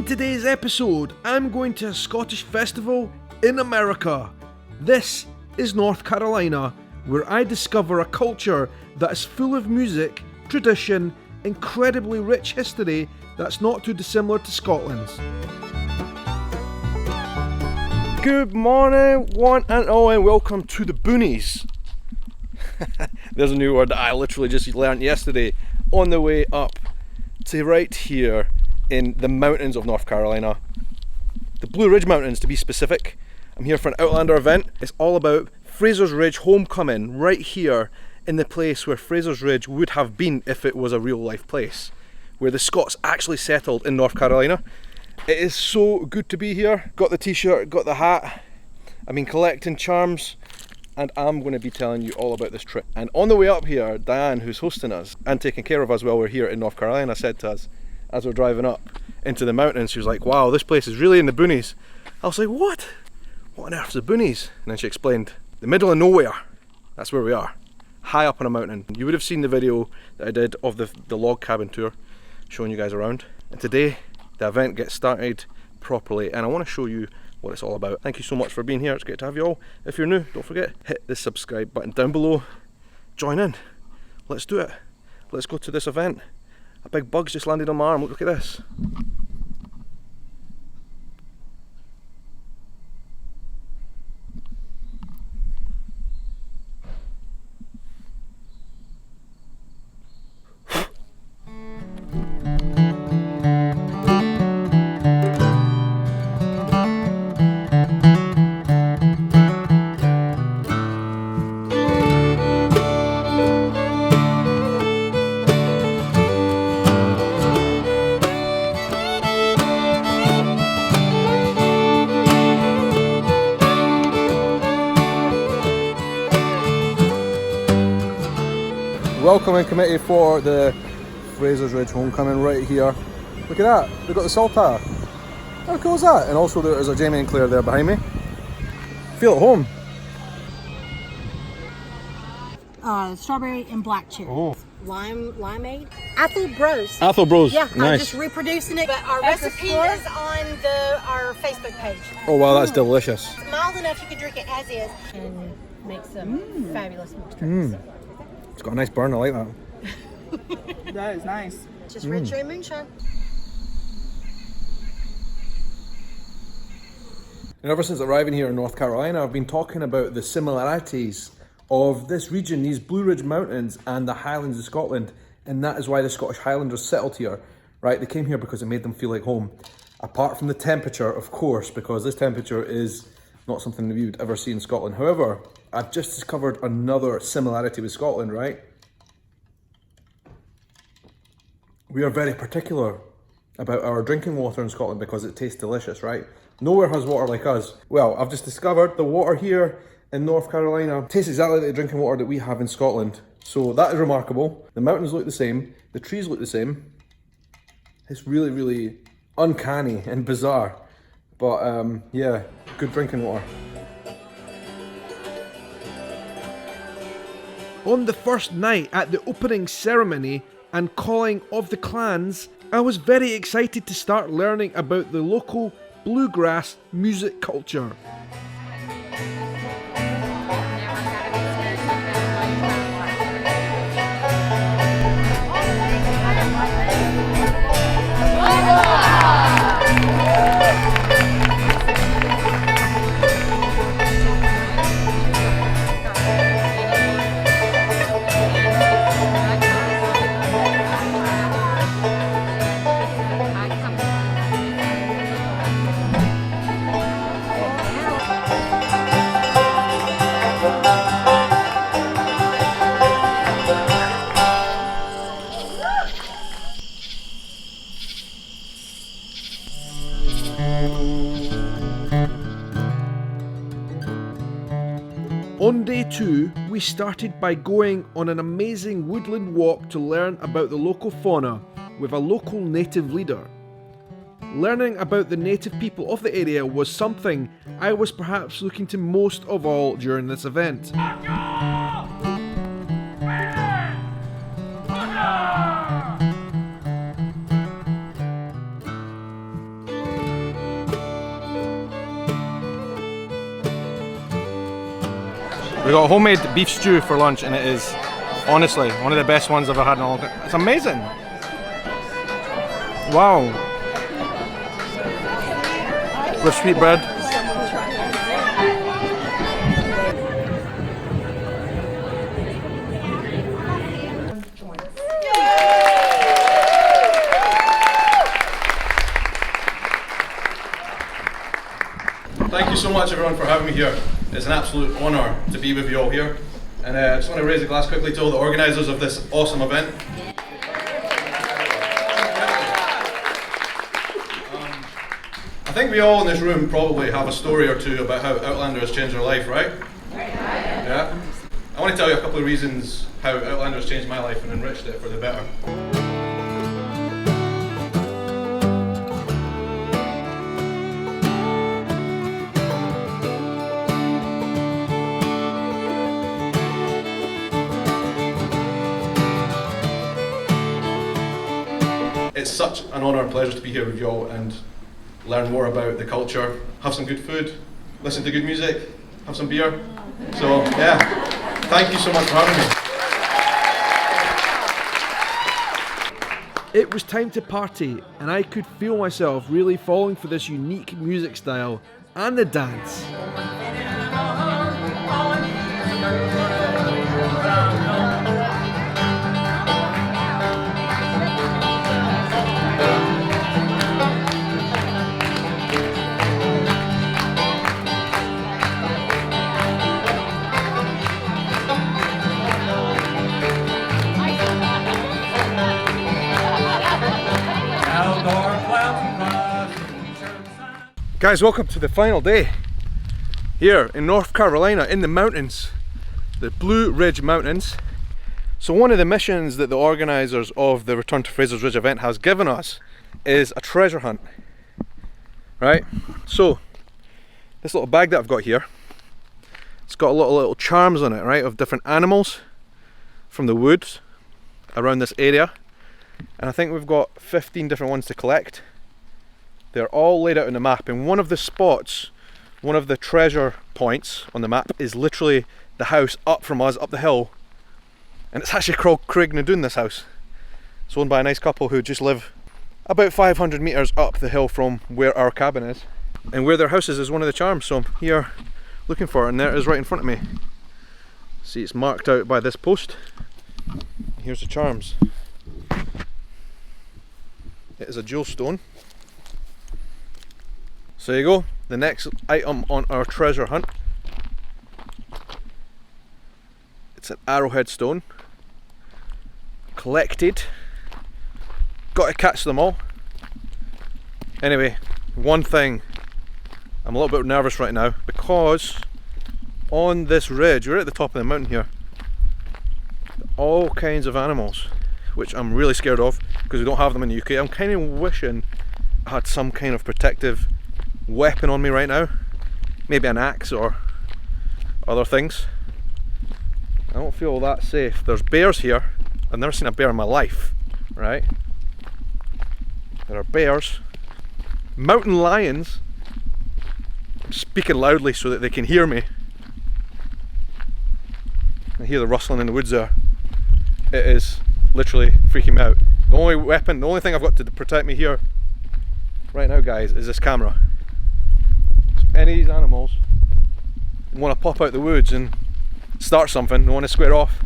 In today's episode, I'm going to a Scottish festival in America. This is North Carolina, where I discover a culture that is full of music, tradition, incredibly rich history that's not too dissimilar to Scotland's. Good morning, one and all, and welcome to the boonies. There's a new word that I literally just learnt yesterday on the way up to right here in the mountains of North Carolina. The Blue Ridge Mountains, to be specific. I'm here for an Outlander event. It's all about Fraser's Ridge homecoming right here in the place where Fraser's Ridge would have been if it was a real life place, where the Scots actually settled in North Carolina. It is so good to be here. Got the t-shirt, got the hat. I've been collecting charms and I'm going to be telling you all about this trip. And on the way up here, Diane, who's hosting us and taking care of us while we're here in North Carolina, said to us as we're driving up into the mountains, she was like, wow, this place is really in the boonies. I was like, what? What on earth's the boonies? And then she explained, the middle of nowhere. That's where we are, high up on a mountain. You would have seen the video that I did of the log cabin tour, showing you guys around. And today, the event gets started properly and I want to show you what it's all about. Thank you so much for being here. It's great to have you all. If you're new, don't forget, hit the subscribe button down below. Join in. Let's do it. Let's go to this event. A big bug's just landed on my arm. Look at this. Welcoming committee for the Fraser's Ridge homecoming right here. Look at that, they've got the saltire. How cool is that? And also there's a Jamie and Claire there behind me. Feel at home. Strawberry and black cherry. Oh. Limeade. Athel Bros. Athel Bros. Yeah, nice. I'm just reproducing it. But our recipe is on our Facebook page. Oh wow, that's delicious. It's mild enough you can drink it as is. And make some fabulous mixed drinks. It's got a nice burn, I like that. That is nice. Just red cherry moonshine. And ever since arriving here in North Carolina, I've been talking about the similarities of this region, these Blue Ridge Mountains and the Highlands of Scotland. And that is why the Scottish Highlanders settled here, right? They came here because it made them feel like home. Apart from the temperature, of course, because this temperature is not something that we would ever see in Scotland. However, I've just discovered another similarity with Scotland, right? We are very particular about our drinking water in Scotland because it tastes delicious, right? Nowhere has water like us. Well, I've just discovered the water here in North Carolina tastes exactly like the drinking water that we have in Scotland. So that is remarkable. The mountains look the same, the trees look the same. It's really, really uncanny and bizarre. But yeah, good drinking water. On the first night at the opening ceremony and calling of the clans, I was very excited to start learning about the local bluegrass music culture. On day 2, we started by going on an amazing woodland walk to learn about the local fauna with a local native leader. Learning about the native people of the area was something I was perhaps looking to most of all during this event. We got homemade beef stew for lunch, and it is honestly one of the best ones I've ever had in a long time. It's amazing. Wow. With sweet bread. Thank you so much everyone for having me here. It's an absolute honour to be with you all here. And I just want to raise a glass quickly to all the organisers of this awesome event. I think we all in this room probably have a story or two about how Outlander has changed our life, right? Yeah. I want to tell you a couple of reasons how Outlander has changed my life and enriched it for the better. It's such an honour and pleasure to be here with you all and learn more about the culture, have some good food, listen to good music, have some beer. So yeah, thank you so much for having me. It was time to party, and I could feel myself really falling for this unique music style and the dance. Guys, welcome to the final day here in North Carolina in the mountains, the Blue Ridge Mountains. So one of the missions that the organisers of the Return to Fraser's Ridge event has given us is a treasure hunt. Right, so this little bag that I've got here, it's got a lot of little charms on it, right, of different animals from the woods around this area, and I think we've got 15 different ones to collect. They're all laid out on the map, and one of the spots, one of the treasure points on the map is literally the house up from us, up the hill, and it's actually called Craig Nadoon, this house. It's owned by a nice couple who just live about 500 metres up the hill from where our cabin is, and where their house is one of the charms, so I'm here looking for it, and there it is right in front of me. See, it's marked out by this post. Here's the charms. It is a jewel stone. So there you go, the next item on our treasure hunt. It's an Arrowhead Stone. Collected. Got to catch them all. Anyway, one thing, I'm a little bit nervous right now because on this ridge, we're at the top of the mountain here, all kinds of animals, which I'm really scared of because we don't have them in the UK. I'm kind of wishing I had some kind of protective weapon on me right now, maybe an axe or other things. I don't feel that safe. There's bears here. I've never seen a bear in my life, right? There are bears, mountain lions. I'm speaking loudly so that they can hear me. I hear the rustling in the woods there. It is literally freaking me out. The only weapon, the only thing I've got to protect me here right now, guys, is this camera. Any of these animals want to pop out the woods and start something, they want to square off,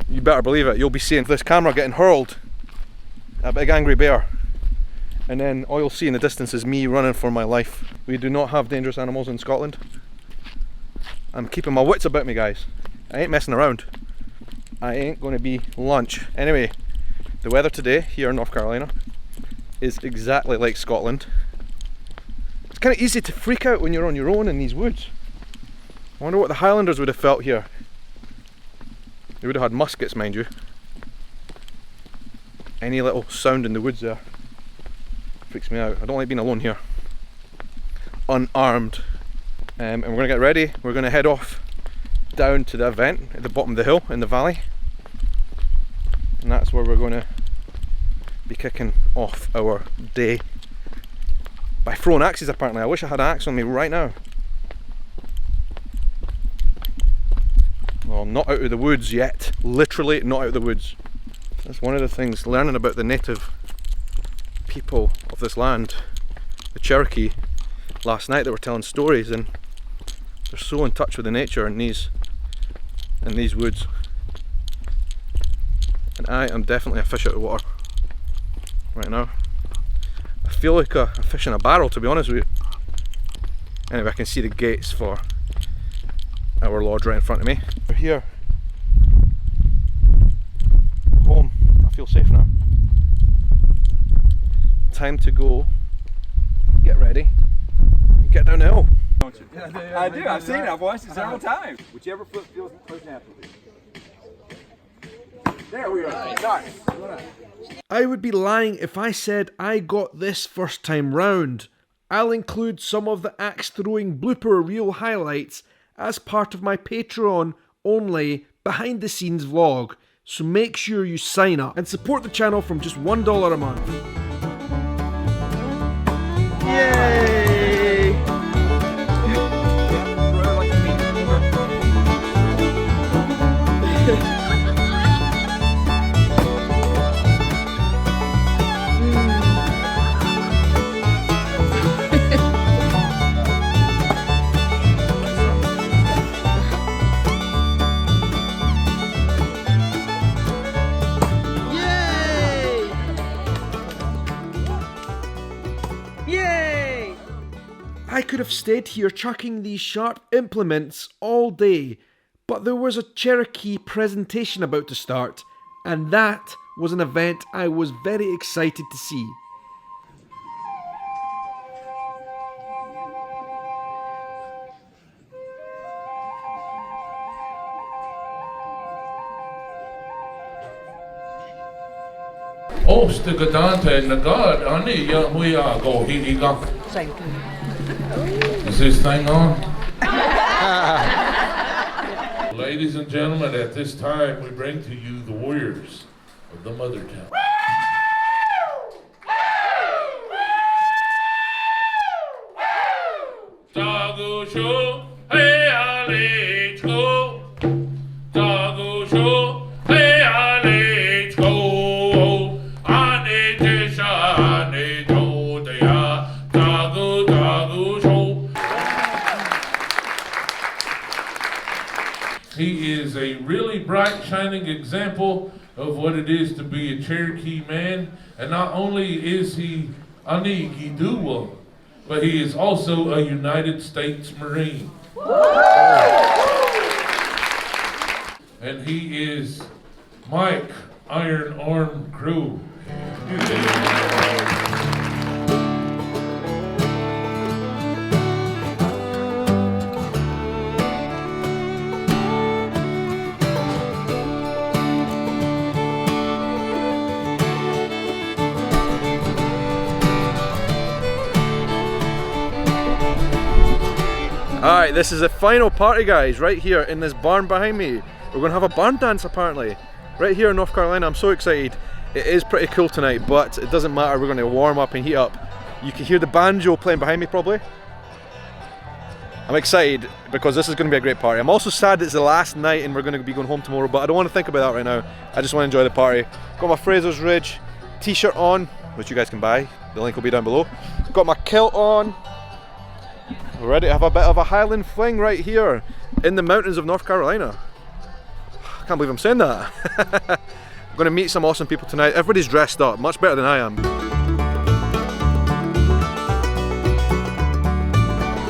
you better believe it, you'll be seeing this camera getting hurled at a big angry bear, and then all you'll see in the distance is me running for my life. We do not have dangerous animals in Scotland. I'm keeping my wits about me, guys. I ain't messing around. I ain't going to be lunch. Anyway, the weather today here in North Carolina is exactly like Scotland. It's kind of easy to freak out when you're on your own in these woods. I wonder what the Highlanders would have felt here. They would have had muskets, mind you. Any little sound in the woods there freaks me out. I don't like being alone here, unarmed. And we're going to get ready. We're going to head off down to the event at the bottom of the hill in the valley, and that's where we're going to be kicking off our day by throwing axes. Apparently, I wish I had an axe on me right now. Well, not out of the woods yet. Literally not out of the woods. That's one of the things, learning about the native people of this land, the Cherokee, last night. They were telling stories, and they're so in touch with the nature in these woods. And I am definitely a fish out of water right now. I feel like a fish in a barrel, to be honest with you. Anyway, I can see the gates for our lodge right in front of me. We're here. Home. I feel safe now. Time to go get ready and get down the hill. I do. I've seen it. I've watched it several times. Whichever foot feels most natural. There we are. Nice. I would be lying if I said I got this first time round. I'll include some of the axe throwing blooper reel highlights as part of my Patreon only behind the scenes vlog, so make sure you sign up and support the channel from just $1 a month. Yay! I could have stayed here chucking these sharp implements all day, but there was a Cherokee presentation about to start, and that was an event I was very excited to see. Oh, stick a dante in the god, honey. Yeah, we are go. He go. Is this thing on? Ladies and gentlemen, at this time we bring to you the warriors of the mother town. Dago show, hey ale go. Dago show, hey ale go. Ane tesha, ane do deya. Dago dago show. He is a really bright, shining example of what it is to be a Cherokee man, and not only is he Anigi Duwa, but he is also a United States Marine. And he is Mike Iron Arm Crew. Alright, this is the final party, guys, right here in this barn behind me. We're going to have a barn dance apparently, right here in North Carolina. I'm so excited. It is pretty cool tonight, but it doesn't matter. We're going to warm up and heat up. You can hear the banjo playing behind me probably. I'm excited because this is going to be a great party. I'm also sad it's the last night and we're going to be going home tomorrow, but I don't want to think about that right now. I just want to enjoy the party. Got my Fraser's Ridge t-shirt on, which you guys can buy. The link will be down below. Got my kilt on. We're ready to have a bit of a highland fling right here in the mountains of North Carolina. I can't believe I'm saying that. I'm going to meet some awesome people tonight. Everybody's dressed up, much better than I am.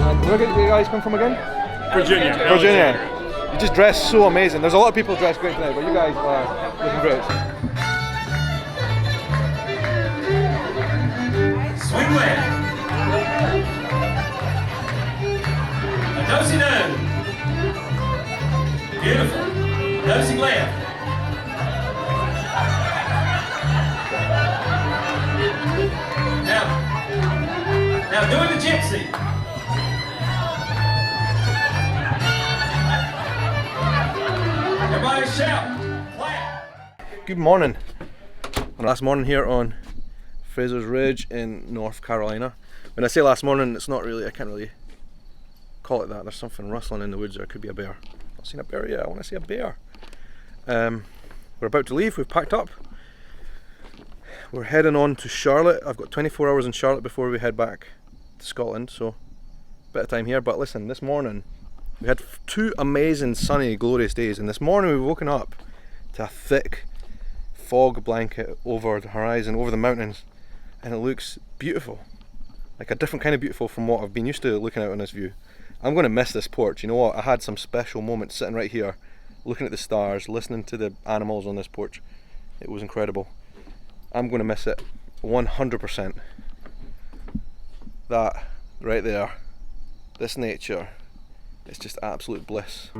And where did you guys come from again? Virginia. Virginia. You just dressed so amazing. There's a lot of people dressed great tonight, but you guys are looking great. Swing left. Nosy no. Beautiful. Nosy left. Now doing the gypsy. Everybody shout. Clap. Good morning. Last morning here on Fraser's Ridge in North Carolina. When I say last morning, it's not really, I can't really call it that. There's something rustling in the woods, or it could be a bear. Not seen a bear yet. I want to see a bear. We're about to leave. We've packed up. We're heading on to Charlotte. I've got 24 hours in Charlotte before we head back to Scotland, so a bit of time here. But listen, this morning we had 2 amazing sunny glorious days, and this morning we've woken up to a thick fog blanket over the horizon, over the mountains, and it looks beautiful, like a different kind of beautiful from what I've been used to looking out on this view. I'm going to miss this porch. You know what, I had some special moments sitting right here looking at the stars, listening to the animals on this porch. It was incredible. I'm going to miss it 100%. That right there, this nature, it's just absolute bliss.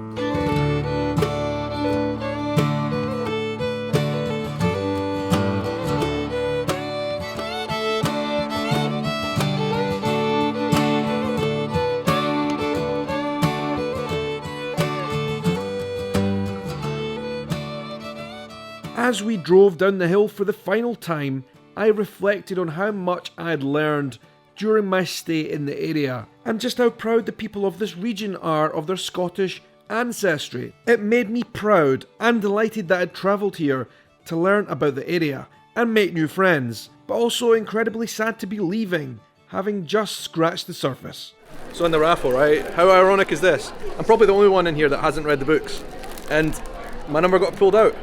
As we drove down the hill for the final time, I reflected on how much I had learned during my stay in the area, and just how proud the people of this region are of their Scottish ancestry. It made me proud and delighted that I'd travelled here to learn about the area and make new friends, but also incredibly sad to be leaving, having just scratched the surface. So in the raffle, right, how ironic is this? I'm probably the only one in here that hasn't read the books, and my number got pulled out.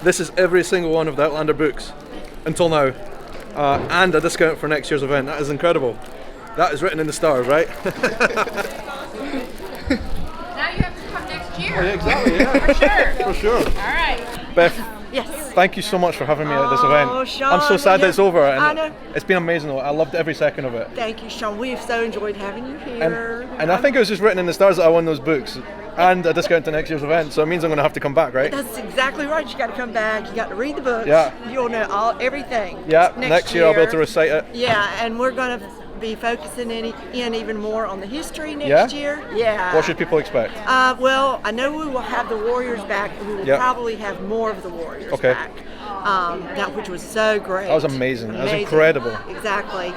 This is every single one of the Outlander books until now, and a discount for next year's event. That is incredible. That is written in the stars, right? Now you have to come next year. Oh, yeah, exactly, yeah. For sure. For sure. All right. Beth, Yes. thank you so much for having me at this event. Shaun, I'm so sad that it's over, and I know. it's been amazing though. I loved every second of it. Thank you, Shaun. We've so enjoyed having you here. And I think it was just written in the stars that I won those books and a discount to next year's event, so it means I'm going to have to come back, right? That's exactly right. You got to come back. You got to read the books. Yeah. You'll know everything. Yeah, next year I'll be able to recite it. Yeah, and we're going to be focusing in even more on the history next Yeah? year. Yeah. What should people expect? Well, I know we will have the Warriors back, and we will Yeah. probably have more of the Warriors Okay. back. Which was so great. That was amazing. That was incredible. Exactly.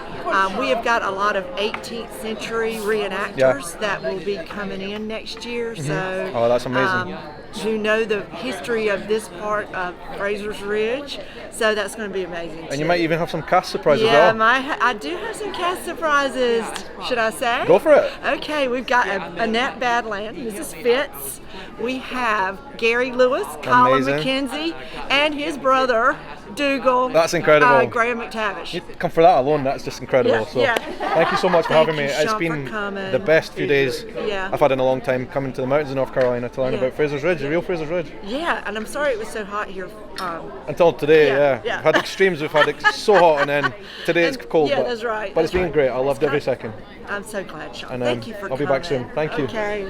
We have got a lot of 18th century reenactors that will be coming in next year. So, Oh, that's amazing. who know the history of this part of Fraser's Ridge. So that's going to be amazing. And you might even have some cast surprise as Yeah, well. I do have some cast surprises. Should I say? Go for it. Okay, we've got Annette Badland, Mrs. Fitz. We have Gary Lewis, Colin Amazing. McKenzie, and his brother, Dougal. That's incredible. Graham McTavish. Come for that alone, that's just incredible. Yeah, So yeah. thank you so much for Thank having me. you, It's Shaun, been for coming. the best few days Yeah. I've had in a long time, coming to the mountains of North Carolina to learn Yeah. about Fraser's Ridge, the real Fraser's Ridge. Yeah, and I'm sorry it was so hot here. Until today, Yeah, yeah. yeah. We've had extremes, we've had it so hot, and then today it's And- cold. yeah, but, that's right, But it's that's been right. great. I loved It's every kind- second. I'm so glad, Shaun. And, Thank you for I'll coming. be back soon. Thank you. Okay.